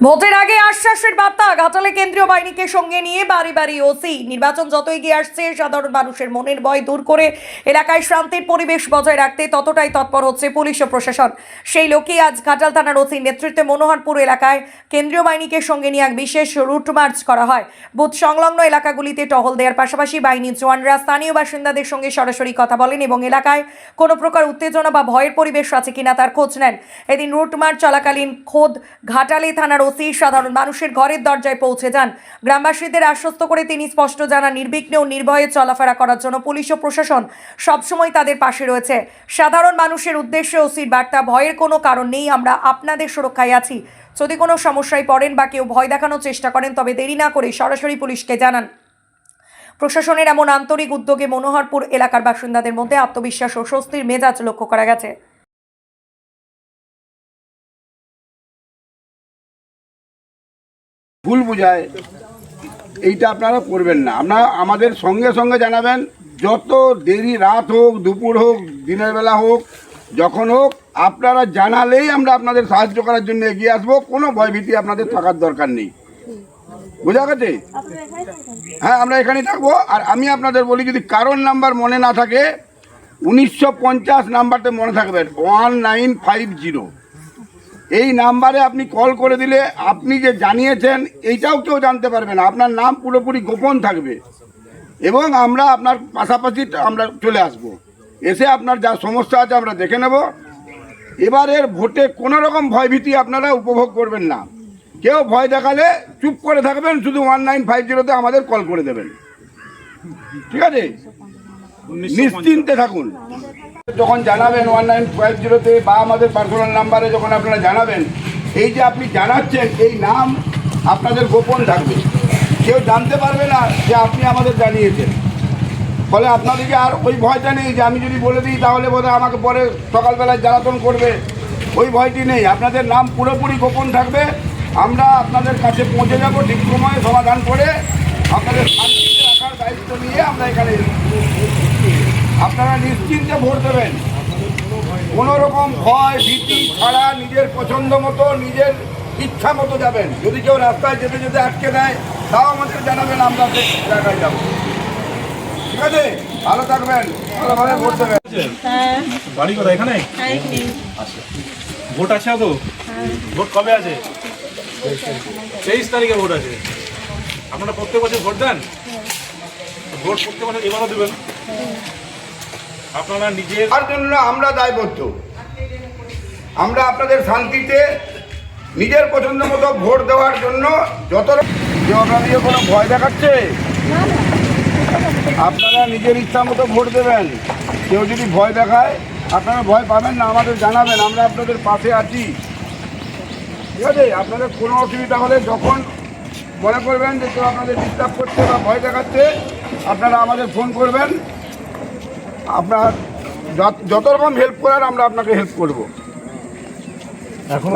ভোটের আগে আশ্বাসের বার্তা ঘাটালে কেন্দ্রীয় বাহিনীকে সঙ্গে নিয়ে বাড়ি বাড়ি ওসি। নির্বাচন যত এগিয়ে আসছে সাধারণ মানুষের মনের ভয় দূর করে এলাকায় শান্তির পরিবেশ বজায় রাখতে ততটাই তৎপর হচ্ছে পুলিশ ও প্রশাসন। সেই লক্ষ্যে আজ ঘাটাল থানার ওসির নেতৃত্বে মনোহরপুর এলাকায় কেন্দ্রীয় বাহিনীকে সঙ্গে নিয়ে এক বিশেষ রুট মার্চ করা হয়। বুথ সংলগ্ন এলাকাগুলিতে টহল দেওয়ার পাশাপাশি বাহিনীর জওয়ানরা স্থানীয় বাসিন্দাদের সঙ্গে সরাসরি কথা বলেন এবং এলাকায় কোনো প্রকার উত্তেজনা বা ভয়ের পরিবেশ আছে কিনা তার খোঁজ নেন। এদিন রুট মার্চ চলাকালীন খোদ ঘাটালে থানার ওসি সাধারণ মানুষের ঘরের দরজায় পৌঁছে যান। গ্রামবাসীদের আশ্বস্ত করে তিনি স্পষ্ট জানান, নির্বিঘ্নে ও নির্ভয়ে চলাফেরা করার জন্য পুলিশ ও প্রশাসন সবসময় তাদের পাশে রয়েছে। সাধারণ মানুষের উদ্দেশ্যে ওসির বার্তা, ভয়ের কোনো কারণ নেই, আমরা আপনাদের সুরক্ষায় আছি। যদি কোনো সমস্যায় পড়েন বা কেউ ভয় দেখানোর চেষ্টা করেন তবে দেরি না করে সরাসরি পুলিশকে জানান। প্রশাসনের এমন আন্তরিক উদ্যোগে মনোহরপুর এলাকার বাসিন্দাদের মধ্যে আত্মবিশ্বাস ও স্বস্তির মেজাজ লক্ষ্য করা গেছে। ভুল বুঝায় এইটা আপনারা করবেন না। আপনারা আমাদের সঙ্গে সঙ্গে জানাবেন, যত দেরি রাত হোক, দুপুর হোক, দিনের বেলা হোক, যখন হোক আপনারা জানালেই আমরা আপনাদের সাহায্য করার জন্য এগিয়ে আসবো। কোনো ভয়ভীতি আপনাদের থাকার দরকার নেই, বোঝা গেছে? হ্যাঁ, আমরা এখানেই থাকবো। আর আমি আপনাদের বলি, যদি কারোর নাম্বার মনে না থাকে 1950 নাম্বারটা মনে থাকবেন, 1950। এই নাম্বারে আপনি কল করে দিলে আপনি যে জানিয়েছেন এইটাও কেউ জানতে পারবে না, আপনার নাম পুরোপুরি গোপন থাকবে এবং আমরা আপনার পাশাপাশি আমরা চলে আসব, এসে আপনার যা সমস্যা আছে আমরা দেখে নেব। এবারের ভোটে কোনো রকম ভয়ভীতি আপনারা উপভোগ করবেন না। কেউ ভয় দেখালে চুপ করে থাকবেন, শুধু 1950-তে আমাদের কল করে দেবেন, ঠিক আছে? নিশ্চিন্তে থাকুন। যখন জানাবেন 1950-তে বা আমাদের পার্সোনাল নাম্বারে যখন আপনারা জানাবেন, এই যে আপনি জানাচ্ছেন এই নাম আপনাদের গোপন থাকবে, কেউ জানতে পারবে না যে আপনি আমাদের জানিয়েছেন। ফলে আপনাদেরকে আর ওই ভয়টা নেই যে আমি যদি বলে দিই তাহলে বোধহয় আমাকে পরে সকালবেলায় জ্বালাতন করবে, ওই ভয়টি নেই। আপনাদের নাম পুরোপুরি গোপন থাকবে, আমরা আপনাদের কাছে পৌঁছে যাব ঠিক সময়ে, সমাধান করে আপনাদের শান্তিতে রাখার দায়িত্ব নিয়ে আমরা এখানে। আপনারা নিশ্চিন্তে ভোট দেবেন, কোনো রকম ভয় ভীতি ছাড়া নিজের পছন্দ মতো নিজের ইচ্ছা মতো যাবেন। যদি কেউ রাস্তায় যেতে যেতে আটকে দেয় তাও আমাদের জানাবেন, আমরা সেই জায়গায় যাবো, ঠিক আছে? ভালো থাকবেন, ভালোভাবে ভোট দেবেন। বাড়ি কোথায়? এখানে আচ্ছা, ভোট আছে তো? ভোট কবে আছে? 23 তারিখে ভোট আছে। আপনারা প্রত্যেক বছর ভোট দেন? ভোট প্রত্যেক বছর এবারও দেবেন। আপনারা নিজের তার জন্য আমরা দায়বদ্ধ। আমরা আপনাদের শান্তিতে নিজের পছন্দ মতো ভোট দেওয়ার জন্য যত কেউ আপনাদের কোনো ভয় দেখাচ্ছে, আপনারা নিজের ইচ্ছা মতো ভোট দেবেন। কেউ যদি ভয় দেখায় আপনারা ভয় পাবেন না, আমাদের জানাবেন, আমরা আপনাদের পাশে আছি, ঠিক আছে? আপনাদের কোনো অসুবিধা হলে যখন মনে করবেন যে কেউ আপনাদের ডিস্টার্ব করছে বা ভয় দেখাচ্ছে, আপনারা আমাদের ফোন করবেন। আপনার যত রকম হেল্প করার আমরা আপনাকে হেল্প করবো। এখন